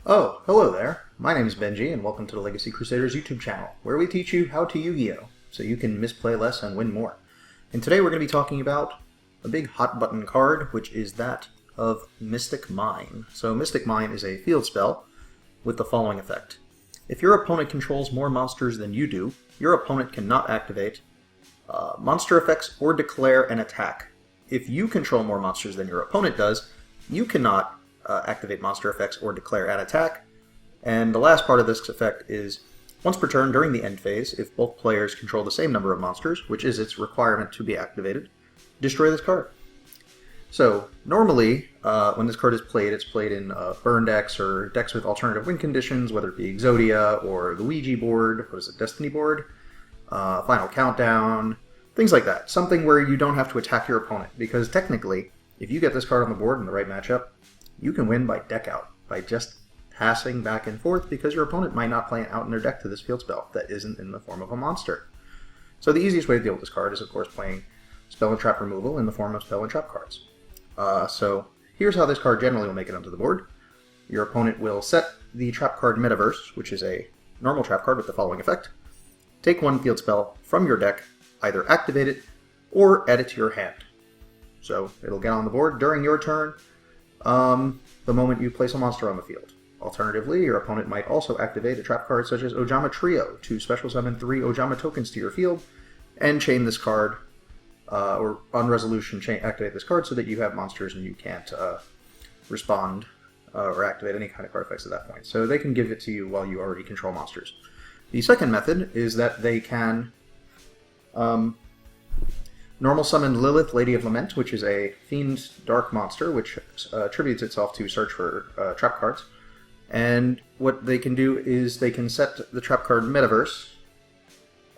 Oh, hello there. My name is Benji, and welcome to the Legacy Crusaders YouTube channel, where we teach you how to Yu-Gi-Oh! So you can misplay less and win more. And today we're going to be talking about a big hot button card, which is that of Mystic Mine. So Mystic Mine is a field spell with the following effect. If your opponent controls more monsters than you do, your opponent cannot activate monster effects or declare an attack. If you control more monsters than your opponent does, you cannot activate monster effects or declare an attack. And the last part of this effect is, once per turn during the end phase, if both players control the same number of monsters, which is its requirement to be activated, destroy this card. So, normally, when this card is played, it's played in burn decks or decks with alternative win conditions, whether it be Exodia or the Ouija board, what is it, Destiny board, Final Countdown, things like that. Something where you don't have to attack your opponent, because technically, if you get this card on the board in the right matchup, you can win by deck out, by just passing back and forth, because your opponent might not play it out in their deck to this field spell that isn't in the form of a monster. So the easiest way to deal with this card is, of course, playing spell and trap removal in the form of spell and trap cards. So here's how this card generally will make it onto the board. Your opponent will set the trap card Metaverse, which is a normal trap card with the following effect. Take one field spell from your deck, either activate it or add it to your hand. So it'll get on the board during your turn the moment you place a monster on the field. Alternatively, your opponent might also activate a trap card such as Ojama Trio to special summon 3 Ojama tokens to your field and chain this card, or on resolution activate this card so that you have monsters and you can't respond or activate any kind of card effects at that point. So they can give it to you while you already control monsters. The second method is that they can normal summon Lilith, Lady of Lament, which is a Fiend Dark monster, which attributes itself to search for trap cards. And what they can do is they can set the trap card Metaverse,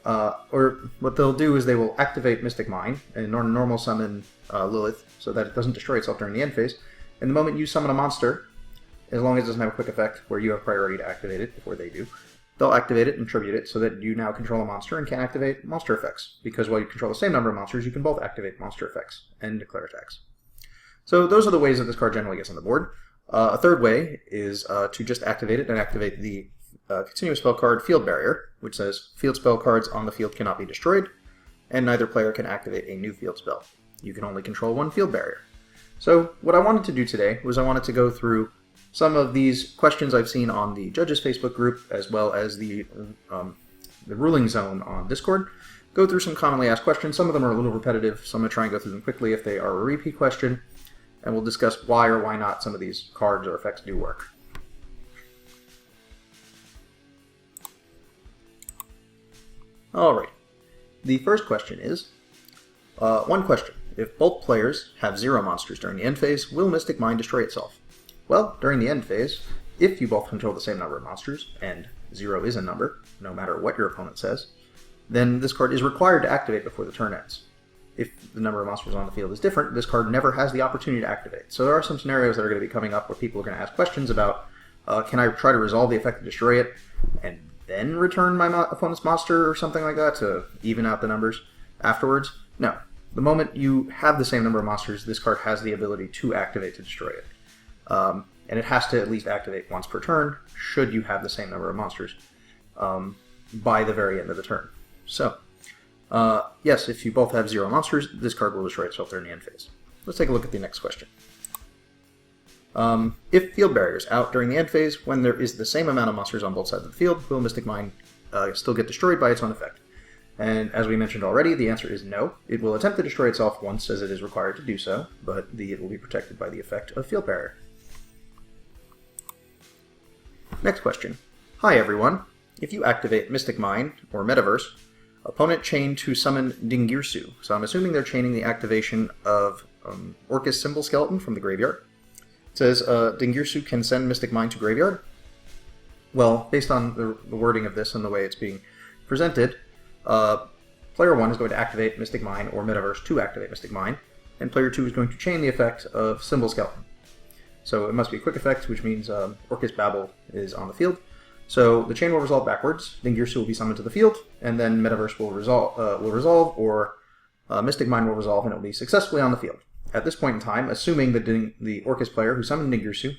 or what they'll do is they will activate Mystic Mine and normal summon Lilith so that it doesn't destroy itself during the end phase. And the moment you summon a monster, as long as it doesn't have a quick effect where you have priority to activate it before they do, they'll activate it and tribute it so that you now control a monster and can activate monster effects. Because while you control the same number of monsters, you can both activate monster effects and declare attacks. So those are the ways that this card generally gets on the board. A third way is to just activate it and activate the continuous spell card Field Barrier, which says field spell cards on the field cannot be destroyed, and neither player can activate a new field spell. You can only control one Field Barrier. So what I wanted to do today was I wanted to go through some of these questions I've seen on the Judges Facebook group, as well as the Ruling Zone on Discord. Go through some commonly asked questions. Some of them are a little repetitive, so I'm going to try and go through them quickly if they are a repeat question, and we'll discuss why or why not some of these cards or effects do work. Alright, the first question is, one question. If both players have 0 monsters during the end phase, will Mystic Mine destroy itself? Well, during the end phase, if you both control the same number of monsters, and 0 is a number, no matter what your opponent says, then this card is required to activate before the turn ends. If the number of monsters on the field is different, this card never has the opportunity to activate. So there are some scenarios that are going to be coming up where people are going to ask questions about, can I try to resolve the effect to destroy it, and then return my opponent's monster or something like that to even out the numbers afterwards? No. The moment you have the same number of monsters, this card has the ability to activate to destroy it. And it has to at least activate once per turn, should you have the same number of monsters by the very end of the turn. So, yes, if you both have 0 monsters, this card will destroy itself during the end phase. Let's take a look at the next question. If Field Barrier is out during the end phase, when there is the same amount of monsters on both sides of the field, will Mystic Mine still get destroyed by its own effect? And as we mentioned already, the answer is no. It will attempt to destroy itself once, as it is required to do so, but it will be protected by the effect of Field Barrier. Next question. Hi everyone. If you activate Mystic Mine, or Metaverse, opponent chain to summon Dingirsu. So I'm assuming they're chaining the activation of Orcus Symbol Skeleton from the graveyard. It says, Dingirsu can send Mystic Mine to graveyard. Well, based on the wording of this and the way it's being presented, player 1 is going to activate Mystic Mine or Metaverse to activate Mystic Mine, and player 2 is going to chain the effect of Symbol Skeleton. So it must be a quick effect, which means Orcus Babel is on the field. So the chain will resolve backwards, Dingirsu will be summoned to the field, and then Metaverse will resolve, or Mystic Mine will resolve, and it will be successfully on the field. At this point in time, assuming that the Orcus player who summoned Dingirsu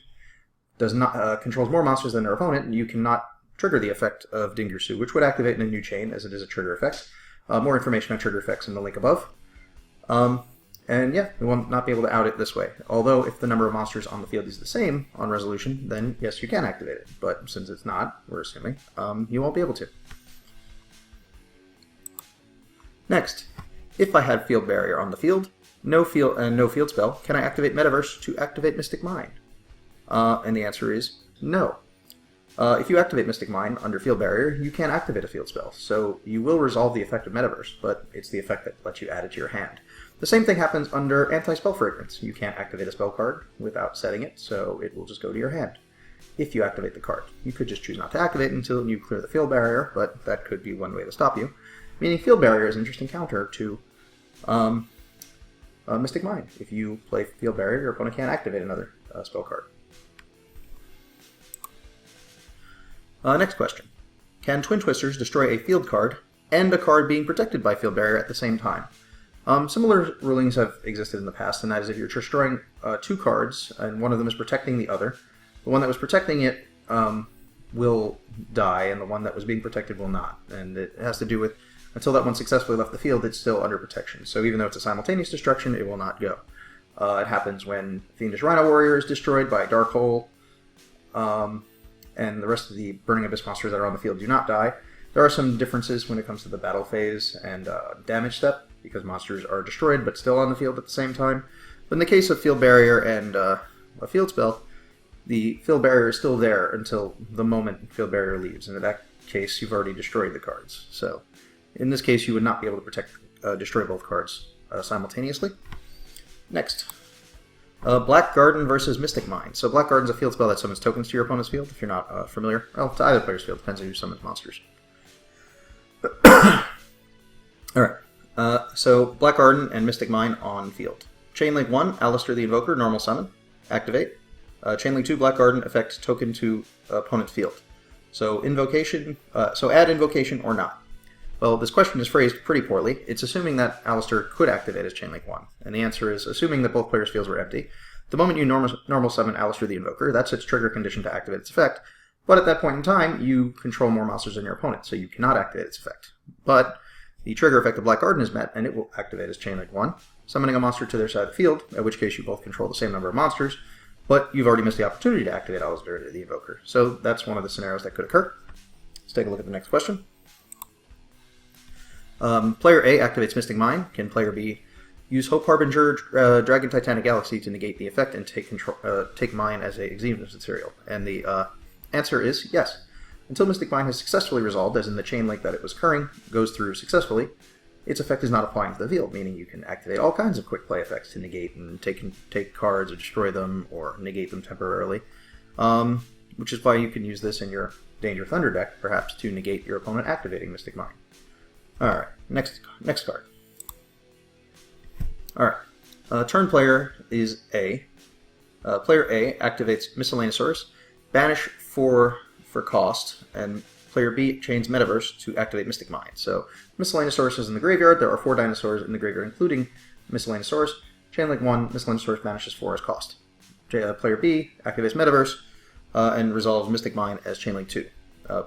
does not controls more monsters than their opponent, you cannot trigger the effect of Dingirsu, which would activate in a new chain, as it is a trigger effect. More information on trigger effects in the link above. And yeah, we will not be able to out it this way. Although, if the number of monsters on the field is the same on resolution, then yes, you can activate it. But since it's not, we're assuming, you won't be able to. Next, if I had Field Barrier on the field, no field spell, can I activate Metaverse to activate Mystic Mine? And the answer is no. If you activate Mystic Mine under Field Barrier, you can't activate a field spell. So you will resolve the effect of Metaverse, but it's the effect that lets you add it to your hand. The same thing happens under Anti-Spell Fragrance. You can't activate a spell card without setting it, so it will just go to your hand if you activate the card. You could just choose not to activate until you clear the Field Barrier, but that could be one way to stop you. Meaning Field Barrier is an interesting counter to Mystic Mine. If you play Field Barrier, your opponent can't activate another spell card. Next question. Can Twin Twisters destroy a field card and a card being protected by Field Barrier at the same time? Similar rulings have existed in the past, and that is if you're destroying two cards, and one of them is protecting the other, the one that was protecting it will die, and the one that was being protected will not. And it has to do with, until that one successfully left the field, it's still under protection. So even though it's a simultaneous destruction, it will not go. It happens when Fiendish Rhino Warrior is destroyed by a Dark Hole, and the rest of the Burning Abyss monsters that are on the field do not die. There are some differences when it comes to the battle phase and damage step, because monsters are destroyed but still on the field at the same time. But in the case of Field Barrier and a field spell, the Field Barrier is still there until the moment Field Barrier leaves, and in that case you've already destroyed the cards. So in this case you would not be able to destroy both cards simultaneously. Next. Black Garden versus Mystic Mine. So Black Garden's a field spell that summons tokens to your opponent's field, if you're not familiar. Well, to either player's field, depends on who summons monsters. Alright, so Black Garden and Mystic Mine on field. Chainlink 1, Alistair the Invoker, normal summon, activate. Chainlink 2, Black Garden, effect token to opponent's field. So invocation, so add invocation or not. Well, this question is phrased pretty poorly. It's assuming that Alistair could activate as Chainlink 1, and the answer is assuming that both players' fields were empty. The moment you normal summon Alistair the Invoker, that's its trigger condition to activate its effect, but at that point in time, you control more monsters than your opponent, so you cannot activate its effect. But the trigger effect of Black Garden is met, and it will activate as Chainlink 1, summoning a monster to their side of the field, at which case you both control the same number of monsters, but you've already missed the opportunity to activate Alistair the Invoker. So that's one of the scenarios that could occur. Let's take a look at the next question. Player A activates Mystic Mine. Can player B use Hope Harbinger Dragon Titanic Galaxy to negate the effect and take Mine as a Executive material? And the answer is yes. Until Mystic Mine has successfully resolved, as in the chain link that it was occurring goes through successfully, its effect is not applying to the field, meaning you can activate all kinds of quick play effects to negate and take cards or destroy them or negate them temporarily, which is why you can use this in your Danger Thunder deck, perhaps, to negate your opponent activating Mystic Mine. Alright, next card. Alright, turn player is A. Player A activates Miscellaneousaurus, banish for cost, and player B chains Metaverse to activate Mystic Mine. So Miscellaneousaurus is in the graveyard. There are 4 dinosaurs in the graveyard, including Miscellaneousaurus. Chainlink 1, Miscellaneousaurus banishes 4 as cost. Player B activates Metaverse and resolves Mystic Mine as Chainlink 2.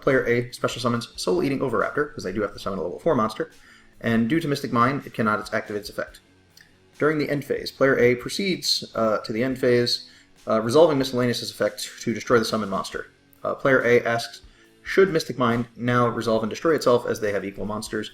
Player A special summons Soul Eating Oviraptor, because they do have to summon a level 4 monster, and due to Mystic Mine, it cannot activate its effect. During the end phase, player A proceeds to the end phase, resolving Miscellaneous' effect to destroy the summoned monster. Player A asks, should Mystic Mine now resolve and destroy itself as they have equal monsters?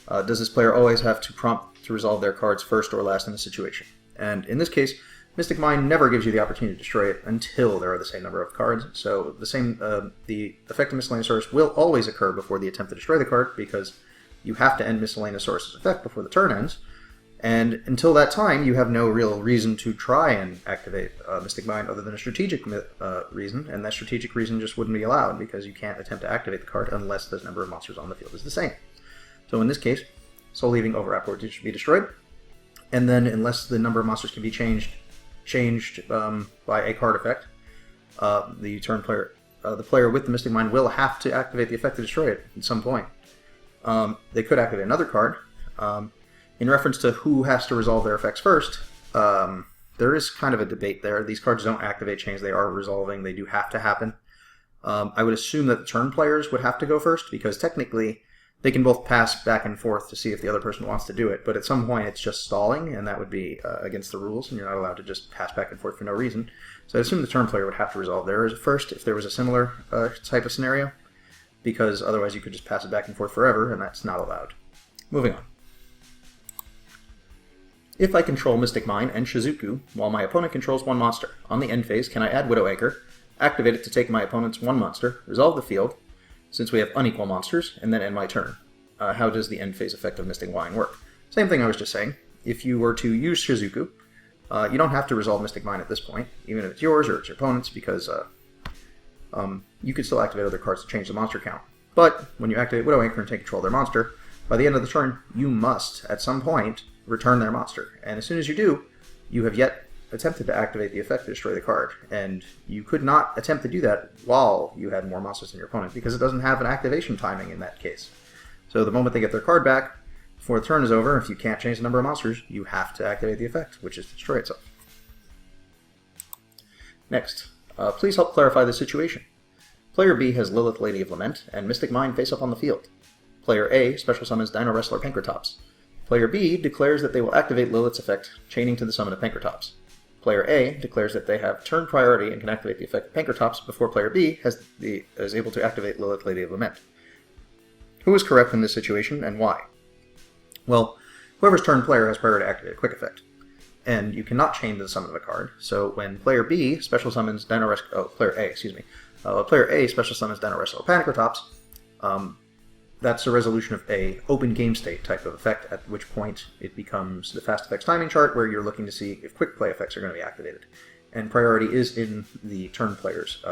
Does this player always have to prompt to resolve their cards first or last in the situation? And in this case, Mystic Mine never gives you the opportunity to destroy it until there are the same number of cards. So the effect of Miscellaneousaurus will always occur before the attempt to destroy the card, because you have to end Miscellaneousaurus' effect before the turn ends. And until that time, you have no real reason to try and activate Mystic Mine other than a strategic reason, and that strategic reason just wouldn't be allowed because you can't attempt to activate the card unless the number of monsters on the field is the same. So in this case, Soul Eating Oviraptor should be destroyed, and then unless the number of monsters can be changed by a card effect, the player with the Mystic Mine will have to activate the effect to destroy it at some point. They could activate another card. In reference to who has to resolve their effects first, there is kind of a debate there. These cards don't activate chains, they are resolving, they do have to happen. I would assume that the turn players would have to go first, because technically they can both pass back and forth to see if the other person wants to do it, but at some point it's just stalling, and that would be against the rules, and you're not allowed to just pass back and forth for no reason. So I assume the turn player would have to resolve theirs first if there was a similar type of scenario, because otherwise you could just pass it back and forth forever, and that's not allowed. Moving on. If I control Mystic Mine and Shizuku, while my opponent controls one monster, on the end phase can I add Widowmaker, activate it to take my opponent's one monster, resolve the field, since we have unequal monsters, and then end my turn. How does the end phase effect of Mystic Mine work? Same thing I was just saying. If you were to use Shizuku, you don't have to resolve Mystic Mine at this point, even if it's yours or it's your opponent's, because you could still activate other cards to change the monster count. But when you activate Widowmaker and take control of their monster, by the end of the turn, you must, at some point, return their monster. And as soon as you do, you have yet attempted to activate the effect to destroy the card, and you could not attempt to do that while you had more monsters than your opponent, because it doesn't have an activation timing in that case. So the moment they get their card back, before the turn is over, if you can't change the number of monsters, you have to activate the effect, which is to destroy itself. Next, please help clarify the situation. Player B has Lilith, Lady of Lament, and Mystic Mine face up on the field. Player A special summons Dino Wrestler Pankratops. Player B declares that they will activate Lilith's effect, chaining to the summon of Pankratops. Player A declares that they have turn priority and can activate the effect of Pankratops before Player B is able to activate Lilith, Lady of Lament. Who is correct in this situation, and why? Well, whoever's turn player has priority to activate a quick effect, and you cannot chain to the summon of a card. So when Player B special summons Player A special summons Dino Wrestler Pankratops, that's a resolution of a open game state type of effect, at which point it becomes the fast effects timing chart, where you're looking to see if quick play effects are going to be activated. And priority is in the turn player's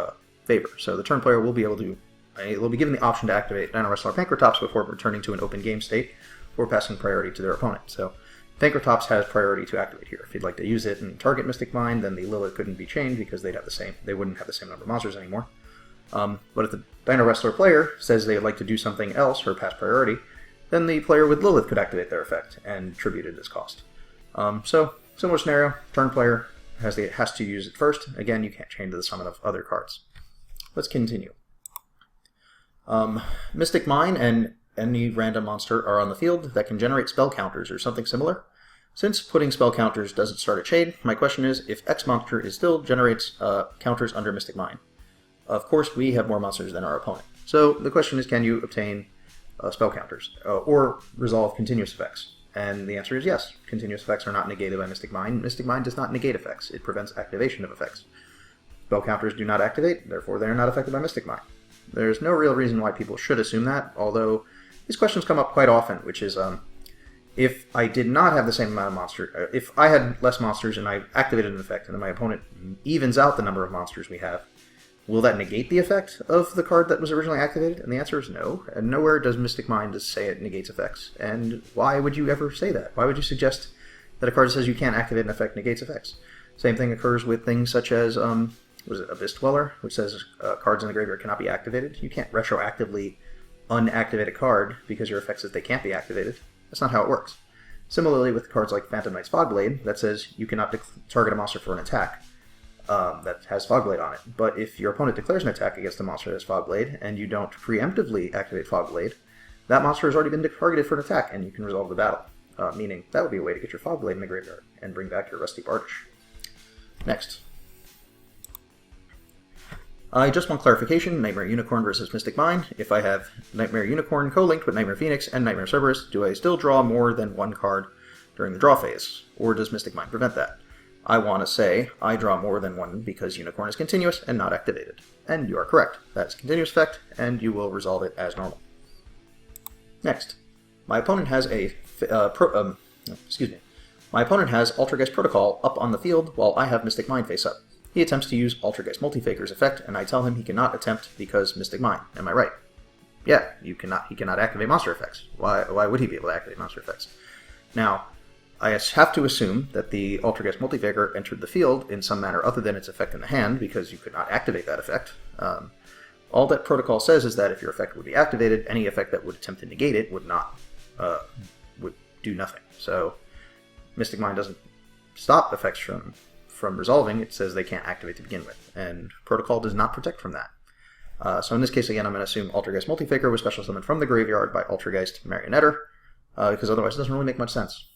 favor. So the turn player will be given the option to activate Dino Wrestler Pankratops before returning to an open game state, or passing priority to their opponent. So Pankratops has priority to activate here. If you'd like to use it and target Mystic Mine, then the Lilith couldn't be chained because they wouldn't have the same number of monsters anymore. But if the Dino Wrestler player says they'd like to do something else or pass priority, then the player with Lilith could activate their effect and tribute it as cost. So, similar scenario, turn player has to use it first. Again, you can't chain to the summon of other cards. Let's continue. Mystic Mine and any random monster are on the field that can generate spell counters or something similar. Since putting spell counters doesn't start a chain, my question is if X monster still generates counters under Mystic Mine. Of course, we have more monsters than our opponent. So the question is, can you obtain spell counters or resolve continuous effects? And the answer is yes. Continuous effects are not negated by Mystic Mine. Mystic Mine does not negate effects. It prevents activation of effects. Spell counters do not activate, therefore they are not affected by Mystic Mine. There's no real reason why people should assume that, although these questions come up quite often, which is if I did not have the same amount of monsters, if I had less monsters and I activated an effect and then my opponent evens out the number of monsters we have, will that negate the effect of the card that was originally activated? And the answer is no. And nowhere does Mystic Mine just say it negates effects. And why would you ever say that? Why would you suggest that a card that says you can't activate an effect negates effects? Same thing occurs with things such as, Abyss Dweller, which says cards in the graveyard cannot be activated. You can't retroactively unactivate a card because your effect says they can't be activated. That's not how it works. Similarly with cards like Phantom Knight's Fogblade, that says you cannot target a monster for an attack that has Fogblade on it. But if your opponent declares an attack against a monster that has Fogblade, and you don't preemptively activate Fogblade, that monster has already been targeted for an attack, and you can resolve the battle. Meaning, that would be a way to get your Fogblade in the graveyard, and bring back your Rusty Bardish. Next. I just want clarification, Nightmare Unicorn versus Mystic Mine. If I have Nightmare Unicorn co-linked with Nightmare Phoenix and Nightmare Cerberus, do I still draw more than one card during the draw phase? Or does Mystic Mine prevent that? I want to say I draw more than one because Unicorn is continuous and not activated. And you are correct. That's a continuous effect, and you will resolve it as normal. Next. My opponent has My opponent has Altergeist Protocol up on the field while I have Mystic Mine face up. He attempts to use Altergeist Multifaker's effect, and I tell him he cannot attempt because Mystic Mine. Am I right? Yeah, he cannot activate monster effects. Why would he be able to activate monster effects? Now, I have to assume that the Altergeist Multifaker entered the field in some manner other than its effect in the hand, because you could not activate that effect. All that protocol says is that if your effect would be activated, any effect that would attempt to negate it would do nothing. So Mystic Mine doesn't stop effects from from resolving, it says they can't activate to begin with, and Protocol does not protect from that. So in this case, again, I'm going to assume Altergeist Multifaker was special summoned from the graveyard by Altergeist Marionetter, because otherwise it doesn't really make much sense.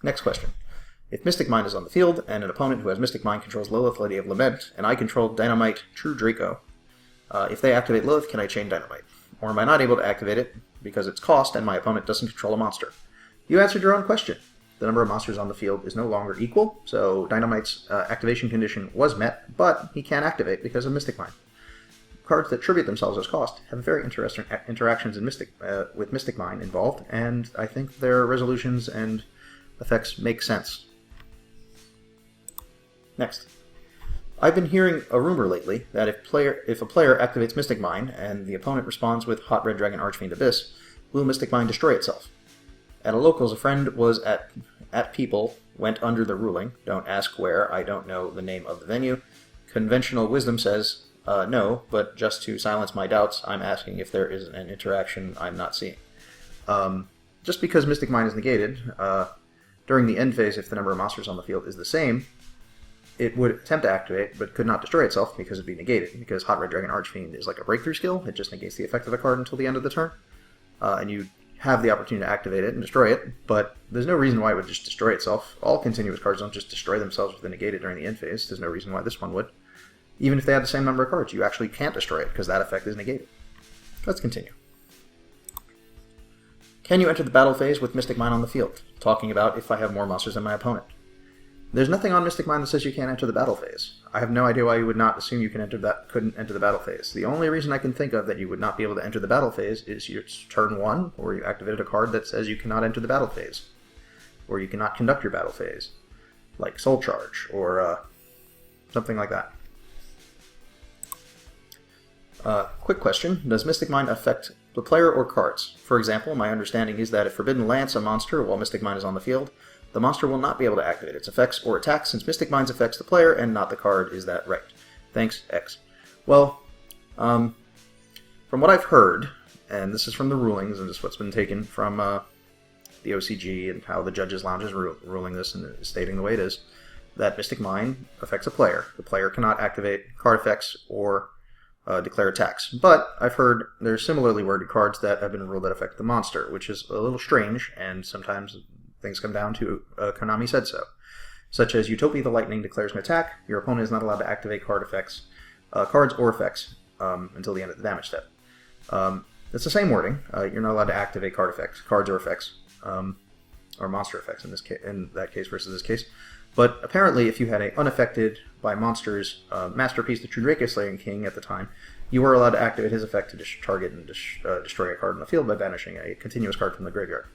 Next question. If Mystic Mine is on the field, and an opponent who has Mystic Mine controls Lilith, Lady of Lament, and I control Dynamite, True Draco, if they activate Lilith, can I chain Dynamite? Or am I not able to activate it because it's cost and my opponent doesn't control a monster? You answered your own question. The number of monsters on the field is no longer equal, so Dynamite's activation condition was met, but he can't activate because of Mystic Mine. Cards that tribute themselves as cost have very interesting interactions in with Mystic Mine involved, and I think their resolutions and effects make sense. Next. I've been hearing a rumor lately that if a player activates Mystic Mine and the opponent responds with Hot Red Dragon Archfiend Abyss, will Mystic Mine destroy itself? At a locals, a friend was at People, went under the ruling. Don't ask where, I don't know the name of the venue. Conventional wisdom says no, but just to silence my doubts, I'm asking if there is an interaction I'm not seeing. Just because Mystic Mine is negated, during the end phase, if the number of monsters on the field is the same, it would attempt to activate, but could not destroy itself because it'd be negated, because Hot Red Dragon Archfiend is like a breakthrough skill. It just negates the effect of the card until the end of the turn. And you have the opportunity to activate it and destroy it, but there's no reason why it would just destroy itself. All continuous cards don't just destroy themselves with the negated during the end phase. There's no reason why this one would. Even if they had the same number of cards, you actually can't destroy it, because that effect is negated. Let's continue. Can you enter the battle phase with Mystic Mine on the field? Talking about if I have more monsters than my opponent. There's nothing on Mystic Mine that says you can't enter the battle phase. I have no idea why you would not assume you couldn't enter the battle phase. The only reason I can think of that you would not be able to enter the battle phase is your turn 1, or you activated a card that says you cannot enter the battle phase. Or you cannot conduct your battle phase. Like Soul Charge, or something like that. Quick question. Does Mystic Mine affect the player or cards? For example, my understanding is that if Forbidden Lance a monster while Mystic Mine is on the field, the monster will not be able to activate its effects or attacks since Mystic Mine affects the player and not the card. Is that right? Thanks, X. Well, from what I've heard, and this is from the rulings and just what's been taken from the OCG and how the Judges Lounge is ruling this and stating the way it is, that Mystic Mine affects a player. The player cannot activate card effects or declare attacks. But I've heard there's similarly worded cards that have been ruled that affect the monster, which is a little strange, and sometimes things come down to Konami said so. Such as Utopia the Lightning declares an attack, your opponent is not allowed to activate cards or effects until the end of the damage step. It's the same wording. You're not allowed to activate cards or effects, or monster effects in that case versus this case. But apparently, if you had a unaffected by monsters Masterpiece, the True Draco Slaying King at the time, you were allowed to activate his effect to target and destroy a card on the field by banishing a continuous card from the graveyard.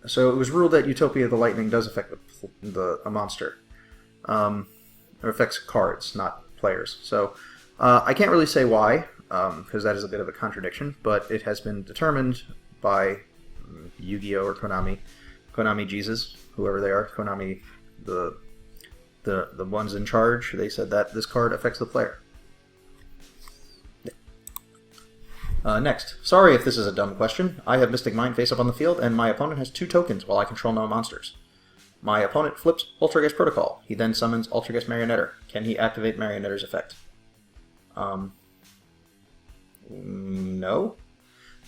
So it was ruled that Utopia the Lightning does affect a monster. Or affects cards, not players. So I can't really say why, because that is a bit of a contradiction, but it has been determined by Yugioh or Konami Jesus, whoever they are, Konami, the ones in charge, they said that this card affects the player. Next. Sorry if this is a dumb question. I have Mystic Mine face up on the field, and my opponent has 2 tokens while I control no monsters. My opponent flips Altergeist Protocol. He then summons Altergeist Marionetter. Can he activate Marionetter's effect? No.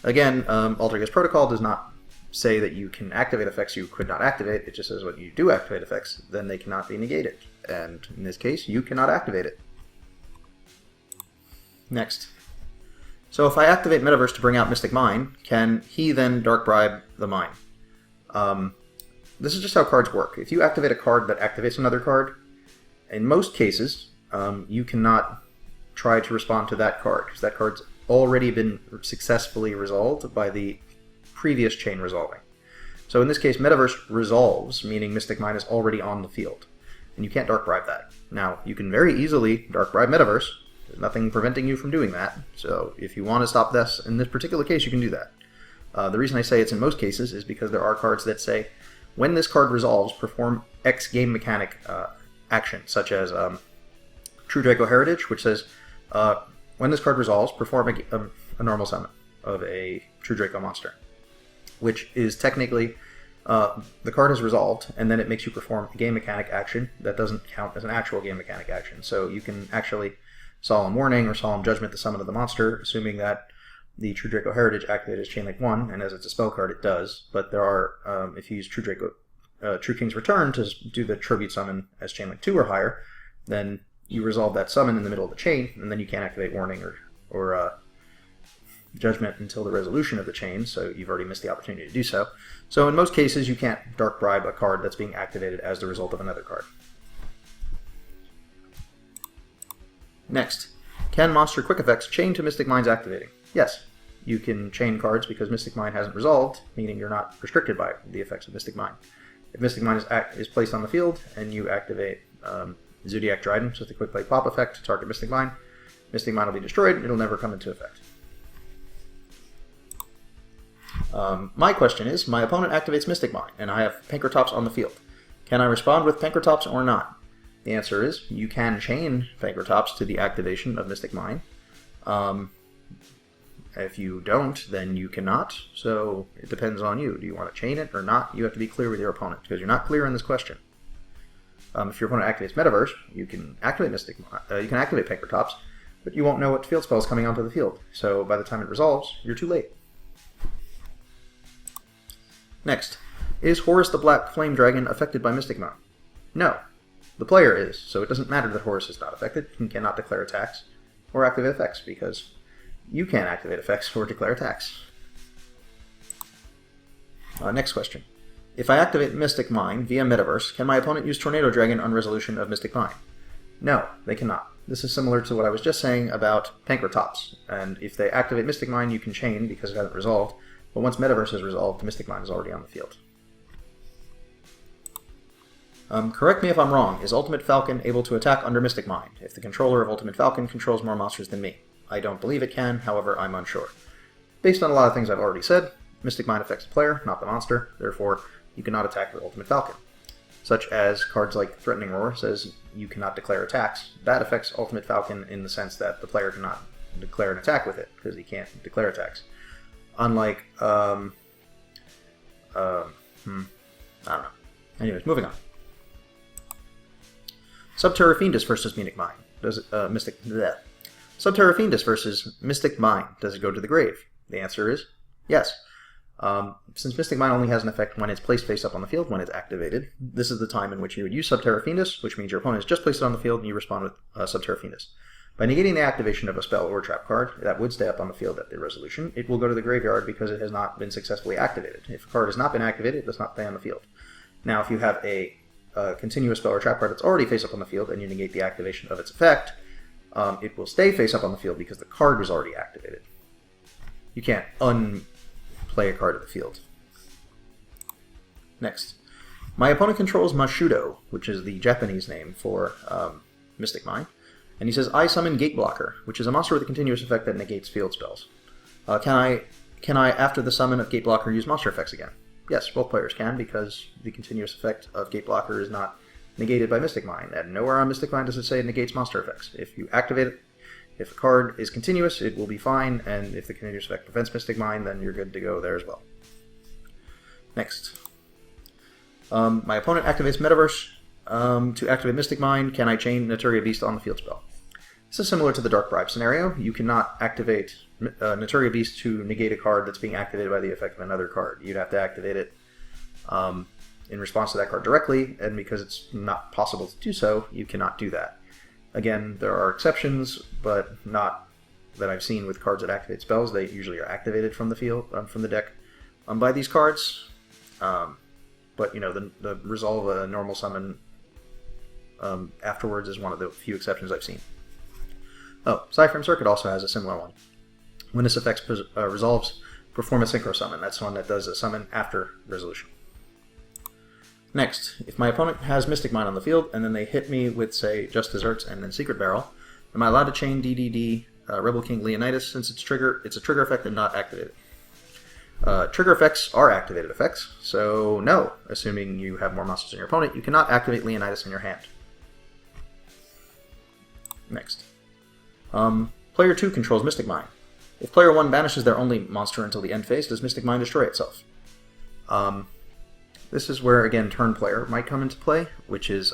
Again, Altergeist Protocol does not say that you can activate effects you could not activate. It just says when you do activate effects, then they cannot be negated. And in this case, you cannot activate it. Next. So if I activate Metaverse to bring out Mystic Mine, can he then Dark Bribe the Mine? This is just how cards work. If you activate a card that activates another card, in most cases, you cannot try to respond to that card, because that card's already been successfully resolved by the previous chain resolving. So in this case, Metaverse resolves, meaning Mystic Mine is already on the field, and you can't Dark Bribe that. Now, you can very easily Dark Bribe Metaverse. There's nothing preventing you from doing that, so if you want to stop this, in this particular case, you can do that. The reason I say it's in most cases is because there are cards that say, when this card resolves, perform X game mechanic action, such as True Draco Heritage, which says, when this card resolves, perform a normal summon of a True Draco monster, which is technically the card is resolved, and then it makes you perform a game mechanic action that doesn't count as an actual game mechanic action. So you can actually Solemn Warning or Solemn Judgment the summon of the monster, assuming that the True Draco Heritage activated as Chain Link 1, and as it's a spell card, it does. But there are, if you use True King's Return to do the Tribute Summon as Chain Link 2 or higher, then you resolve that summon in the middle of the chain, and then you can't activate Warning or Judgment until the resolution of the chain, so you've already missed the opportunity to do so. So in most cases, you can't Dark Bribe a card that's being activated as the result of another card. Next, can monster quick effects chain to Mystic Mind's activating? Yes, you can chain cards because Mystic Mind hasn't resolved, meaning you're not restricted by the effects of Mystic Mind. If Mystic Mind is placed on the field and you activate Zodiac Trident with the Quick Play Pop effect to target Mystic Mind will be destroyed, and it'll never come into effect. My question is, my opponent activates Mystic Mind, and I have Pankratops on the field. Can I respond with Pankratops or not? The answer is, you can chain Pankratops to the activation of Mystic Mind. If you don't, then you cannot, so it depends on you. Do you want to chain it or not? You have to be clear with your opponent, because you're not clear in this question. If your opponent activates Metaverse, you can activate you can activate Pankratops, but you won't know what field spell is coming onto the field, so by the time it resolves, you're too late. Next, is Horus the Black Flame Dragon affected by Mystic Mind? No. The player is, so it doesn't matter that Horus is not affected. He cannot declare attacks or activate effects, because you can't activate effects or declare attacks. Next question. If I activate Mystic Mind via Metaverse, can my opponent use Tornado Dragon on resolution of Mystic Mind? No, they cannot. This is similar to what I was just saying about Pankratops, and if they activate Mystic Mind, you can chain because it hasn't resolved. But once Metaverse is resolved, Mystic Mind is already on the field. Correct me if I'm wrong. Is Ultimate Falcon able to attack under Mystic Mind if the controller of Ultimate Falcon controls more monsters than me? I don't believe it can, however, I'm unsure. Based on a lot of things I've already said, Mystic Mind affects the player, not the monster, therefore you cannot attack with Ultimate Falcon. Such as cards like Threatening Roar says you cannot declare attacks. That affects Ultimate Falcon in the sense that the player cannot declare an attack with it, because he can't declare attacks. Unlike, I don't know. Anyways, moving on. Subterra Fiendus versus Mystic Mind. Subterra Fiendus versus Mystic Mind. Does it go to the grave? The answer is yes. Since Mystic Mind only has an effect when it's placed face up on the field when it's activated, this is the time in which you would use Subterra Fiendus, which means your opponent has just placed it on the field and you respond with Subterra Fiendus. By negating the activation of a spell or trap card that would stay up on the field at the resolution, it will go to the graveyard because it has not been successfully activated. If a card has not been activated, it does not stay on the field. Now, if you have a continuous spell or trap card that's already face up on the field and you negate the activation of its effect, it will stay face up on the field because the card was already activated. You can't unplay a card at the field. Next. My opponent controls Mashudo, which is the Japanese name for Mystic Mind. And he says, I summon Gate Blocker, which is a monster with a continuous effect that negates field spells. Can I, after the summon of Gate Blocker, use monster effects again? Yes, both players can, because the continuous effect of Gate Blocker is not negated by Mystic Mind. And nowhere on Mystic Mind does it say it negates monster effects. If you activate it, if a card is continuous, it will be fine, and if the continuous effect prevents Mystic Mind, then you're good to go there as well. Next. My opponent activates Metaverse. To activate Mystic Mind, can I chain Naturia Beast on the field spell? This is similar to the Dark Bribe scenario. You cannot activate Naturia Beast to negate a card that's being activated by the effect of another card. You'd have to activate it in response to that card directly, and because it's not possible to do so, you cannot do that. Again, there are exceptions, but not that I've seen with cards that activate spells. They usually are activated from the field, from the deck by these cards. But, you know, the resolve a normal summon afterwards is one of the few exceptions I've seen. Oh, Cypher Circuit also has a similar one. When this effect resolves, perform a Synchro Summon. That's one that does a summon after resolution. Next, if my opponent has Mystic Mind on the field, and then they hit me with, say, Just Desserts and then Secret Barrel, am I allowed to chain DDD Rebel King Leonidas since it's a trigger effect and not activated? Trigger effects are activated effects, so no, assuming you have more monsters than your opponent, you cannot activate Leonidas in your hand. Next. Player 2 controls Mystic Mind. If player 1 banishes their only monster until the end phase, does Mystic Mind destroy itself? This is where, again, turn player might come into play, which is,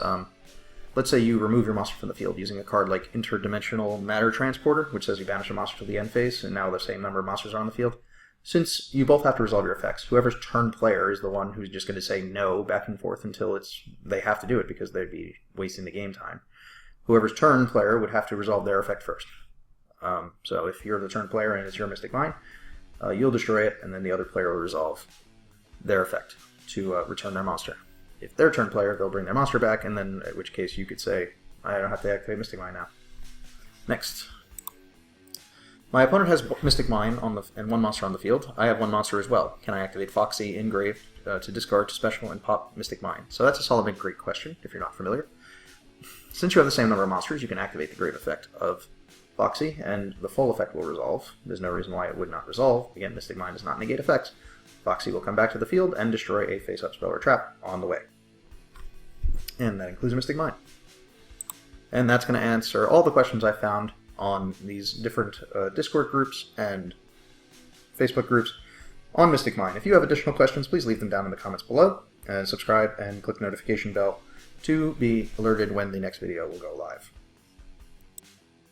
let's say you remove your monster from the field using a card like Interdimensional Matter Transporter, which says you banish a monster to the end phase, and now the same number of monsters are on the field. Since you both have to resolve your effects, whoever's turn player is the one who's just going to say no back and forth until they have to do it because they'd be wasting the game time. Whoever's turn player would have to resolve their effect first. So if you're the turn player and it's your Mystic Mine, you'll destroy it, and then the other player will resolve their effect to return their monster. If they're turn player, they'll bring their monster back, and then in which case you could say, I don't have to activate Mystic Mine now. Next. My opponent has Mystic Mine and one monster on the field. I have one monster as well. Can I activate Foxy Engrave to discard to special and pop Mystic Mine? So that's a solid Greek question, if you're not familiar. Since you have the same number of monsters, you can activate the Grave effect of Foxy, and the full effect will resolve. There's no reason why it would not resolve. Again, Mystic Mine does not negate effects. Foxy will come back to the field and destroy a face-up spell or trap on the way. And that includes a Mystic Mine. And that's going to answer all the questions I found on these different Discord groups and Facebook groups on Mystic Mine. If you have additional questions, please leave them down in the comments below, and subscribe and click the notification bell to be alerted when the next video will go live.